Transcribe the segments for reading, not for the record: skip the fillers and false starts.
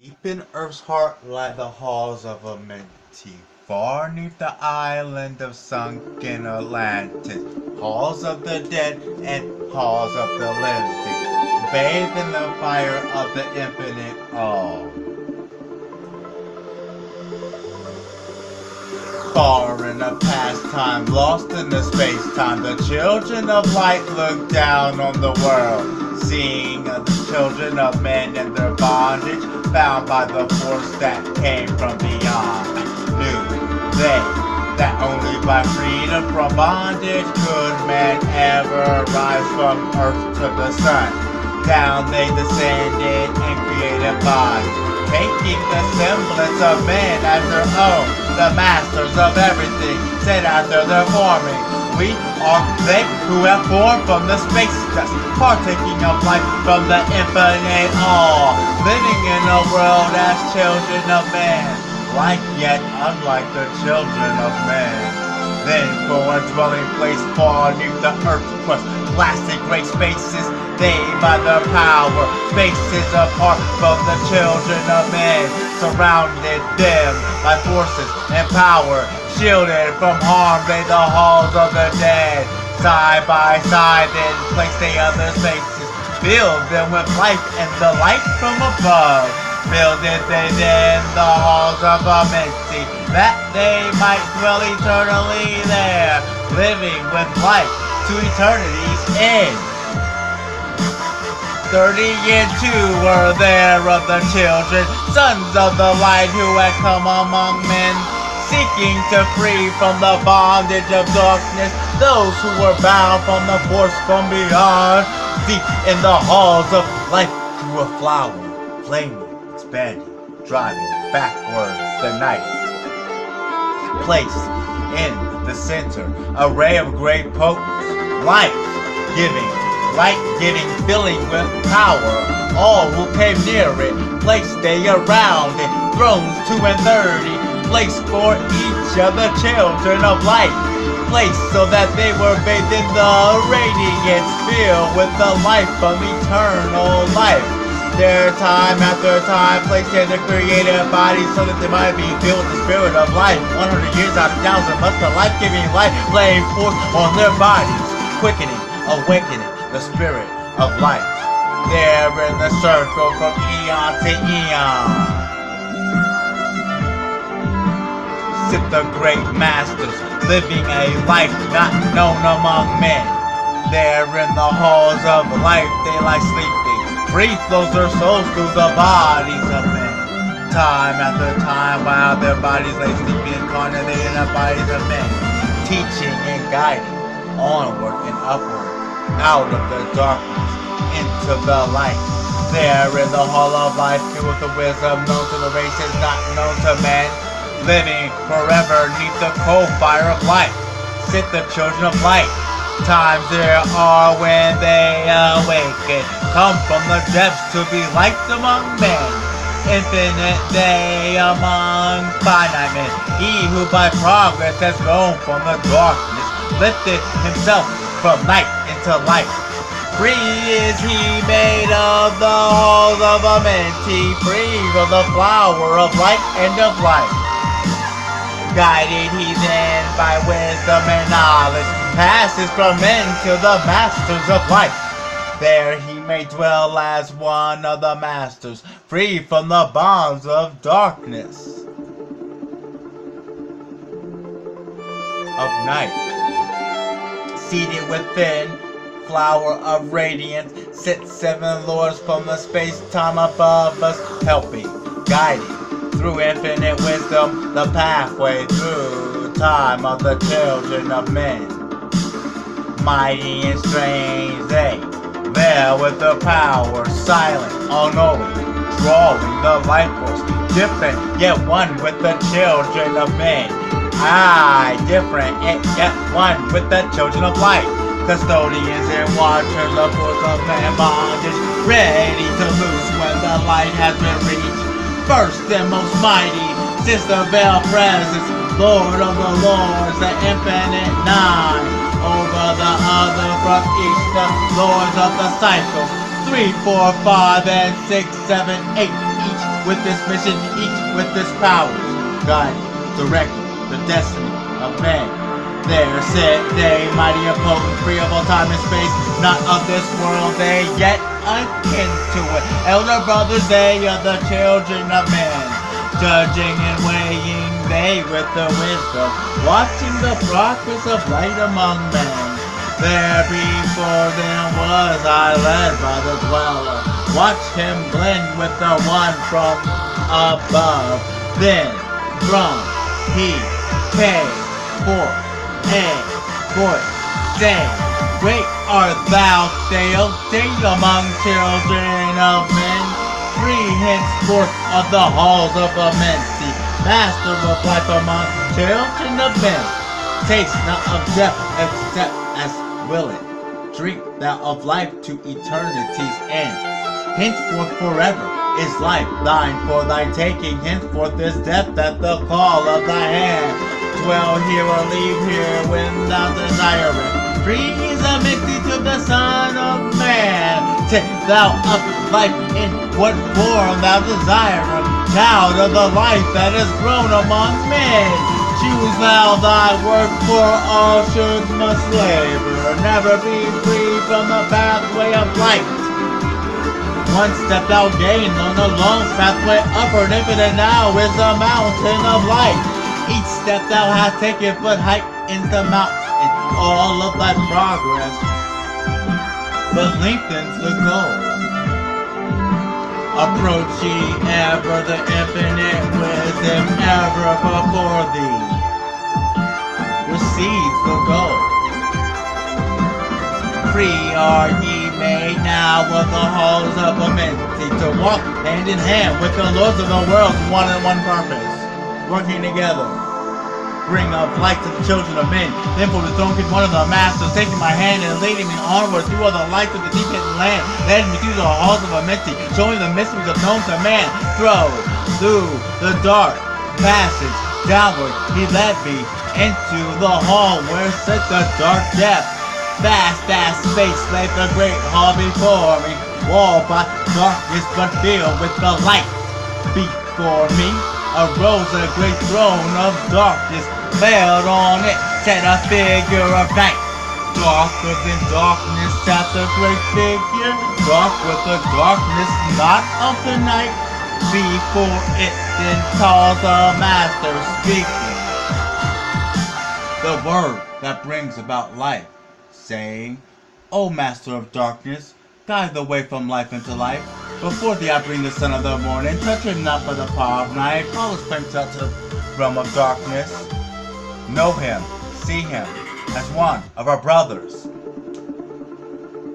Deep in Earth's heart lie the halls of Amenti, far neath the island of sunken Atlantis, halls of the dead and halls of the living, bathed in the fire of the infinite all. Far in the past time, lost in the space-time, the children of light look down on the world, seeing the children of men in their bondage, bound by the force that came from beyond. Knew they that only by freedom from bondage could man ever rise from earth to the sun. Down they descended and created bodies, taking the semblance of men as their own, the masters of everything, set after their forming. We are they who have formed from the space dust, partaking of life from the infinite all, living in a world as children of man, like yet unlike the children of man. Then for a dwelling place far neath the earth's crust, blasted great spaces, they by their power, spaces apart from the children of men, surrounded them by forces and power, shielded from harm they the halls of the dead. Side by side then placed they other spaces, filled them with life and the light from above. Filled it they then the halls of Amenti, that they might dwell eternally there, living with life to eternity's end. 32 were there of the children, sons of the light who had come among men, seeking to free from the bondage of darkness those who were bound from the force from beyond. Deep in the halls of life grew a flower, flaming, expanding, driving backward the night. Placed in the center a ray of great potence, life-giving, light-giving, filling with power. All who came near it, placed they around it, thrones 2 and 30, placed for each of the children of light, placed so that they were bathed in the radiance, filled with the life of eternal life. Their time after time placed in the created body so that they might be filled with the spirit of life. 100 years out of 1,000 must the life-giving light flame forth on their bodies, quickening, awakening the spirit of life. There in the circle from eon to eon sit the great masters, living a life not known among men. There in the halls of life they lie sleeping, free flows their souls through the bodies of men. Time after time while their bodies lay sleeping, incarnated in the bodies of men, teaching and guiding onward and upward, out of the darkness into the light. There in the hall of life, filled with the wisdom known to the races not known to men, living forever neath the cold fire of life, sit the children of light. Times there are when they awaken, come from the depths to be lights among men. Infinite they among finite men, he who by progress has grown from the darkness, lifted himself from night into light. Free is he made of the halls of Amenti, free from the flower of light and of life. Guided he then by wisdom and knowledge, passes from men to the masters of life. There he may dwell as one of the masters, free from the bonds of darkness, of night. Seated within flower of radiance sit 7 lords from the space-time above us, helping, guiding through infinite wisdom the pathway through time of the children of men. Mighty and strange they, there with the power, silent, all-knowing, drawing the life force, different yet one with the children of men. Aye, different yet one with the children of light. Custodians and watchers of force of man bondage, ready to loose when the light has been reached. First and most mighty, sister veil presence, Lord of the lords, the infinite nine. Over the other from each, the lords of the cycles, 3, 4, 5, and 6, 7, 8 each. with this mission, each with this powers, guide, direct the destiny of man. There sit they, mighty and potent, free of all time and space, not of this world they, yet akin to it. Elder brothers, they are the children of men, judging and weighing they with the wisdom, watching the progress of light among men. There before them was I led by the dweller, watch him blend with the one from above. Then from he came forth a voice saying, great art thou, Dale, among children of men, free henceforth of the halls of Amenti, master of life among children of men. Taste not of death except as will it, drink thou of life to eternity's end. Henceforth forever is life thine for thy taking, henceforth is death at the call of thy hand. Dwell here or leave here when thou desirest, free is amity to the Son of Man. Take thou up life in what form thou desirest, child of the life that is grown among men. Choose thou thy work, for all should must labor, never be free from the pathway of light. One step thou gain on the long pathway upward, infinite now is the mountain of light. Each step thou hast taken but height in the mountain, in all of thy progress, but lengthens the goal. Approach ye ever the infinite wisdom ever before thee, receives the goal. Free are ye made now of the halls of Amenti, to walk hand in hand with the lords of the world, one and one purpose, working together. Bring of light to the children of men. Then for the throne came one of the masters, taking my hand and leading me onward through all the lights of the deep hidden land, led me through the halls of Amenti, showing the mysteries of known to man. Through the dark passage downward, he led me into the hall where sat the dark depth. Vast space lay the great hall before me, walled by darkness but filled with the light. Before me arose a great throne of darkness, veiled on it sat a figure of night. Darker than darkness sat the great figure, dark with the darkness not of the night. Before it then calls the master speaking, the word that brings about life, saying, O master of darkness, guide the way from life into life. Before thee I bring the son of the morning, touch him not by the power of night. Call his flames out to the realm of darkness. Know him, see him, as one of our brothers,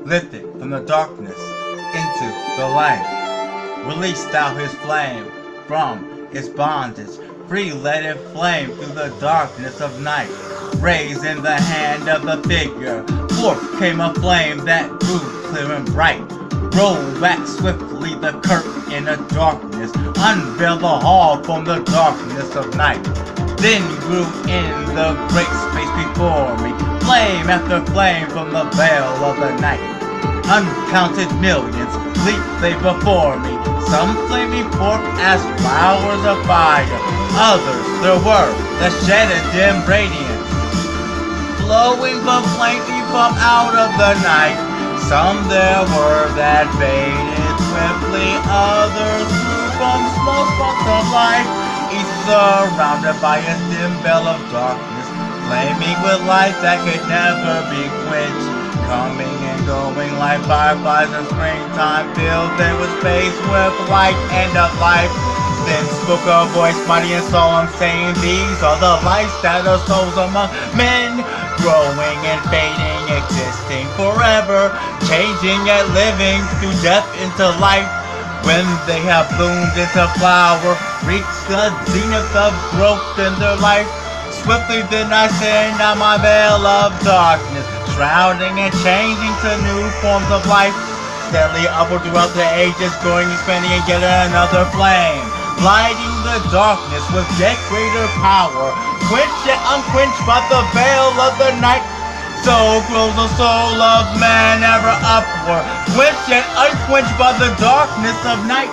lifted from the darkness into the light. Release thou his flame from his bondage, free let it flame through the darkness of night. Raised in the hand of the figure, forth came a flame that grew clear and bright. Roll back swiftly the curtain in the darkness, unveil the hall from the darkness of night. Then grew in the great space before me, flame after flame from the veil of the night. Uncounted millions leaped they before me, some flaming forth as flowers of fire, others there were that shed a dim radiance, flowing but faintly from out of the night. Some there were that faded swiftly, others flew from small sparks of light, each surrounded by a dim veil of darkness, flaming with light that could never be quenched. Coming and going like fireflies in springtime, filled them with space with light and of life. Then spoke a voice mighty and solemn, saying, these are the lights that are souls among men, growing and fading, existing forever, changing and living through death into life. When they have bloomed into flower, reach the zenith of growth in their life. Swiftly then I send out my veil of darkness, shrouding and changing to new forms of life. Steadily upward throughout the ages, growing, expanding, and getting another flame, lighting the darkness with yet greater power, quenched yet unquenched by the veil of the night. So glows the soul of man ever upward, quenched yet unquenched by the darkness of night.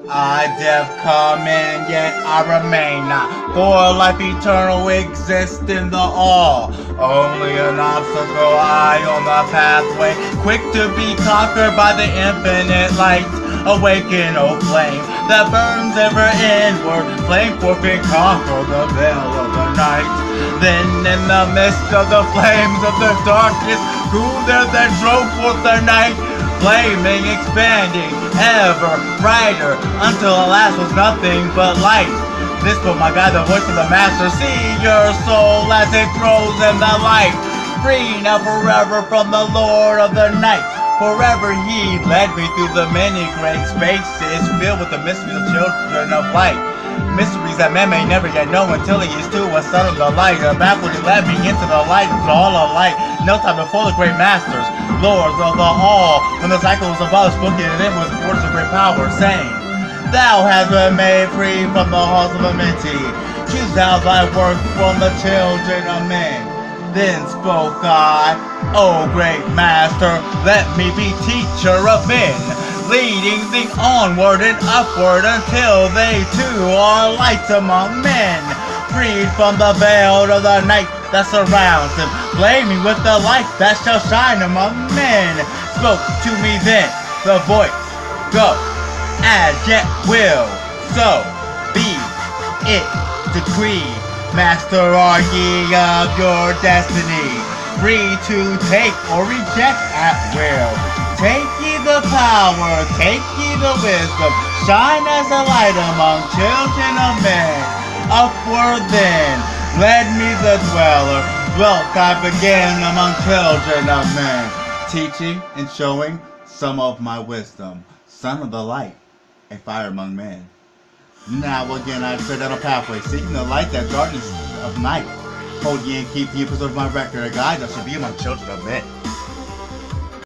I, death, come in, yet I remain not. For life eternal exists in the all. Only an obstacle I on the pathway, quick to be conquered by the infinite light. Awaken, O flame, that burns ever inward. Flame forth and conquer the veil of the night. Then in the midst of the flames of the darkness, who there that drove forth the night? Flaming, expanding, ever brighter, until the last was nothing but light. This will my God, the voice of the Master. See your soul as it grows in the light. Free now forever from the Lord of the night. Forever he led me through the many great spaces, filled with the mysteries of children of light. Mysteries that man may never yet know until he is too a son of the light. Backward he led me into the light, into all of light. No time before the great masters, lords of the all, when the cycles above spoken in with words of great power, saying, Thou hast been made free from the halls of enmity. Choose thou thy work from the children of men. Then spoke I, O great master, let me be teacher of men, leading thee onward and upward until they too are lights among men, freed from the veil of the night that surrounds them, flaming with the light that shall shine among men. Spoke to me then the voice, Go, as yet will, so be it decreed. Master are ye of your destiny, free to take or reject at will. Take ye the power, take ye the wisdom, shine as a light among children of men. Upward then, led me the dweller, dwelt I began among children of men, teaching and showing some of my wisdom, son of the light, a fire among men. Now again I tread on a pathway, seeking the light that darkness of night. Hold ye and keep ye, preserve my record, a guide that shall be among children of men.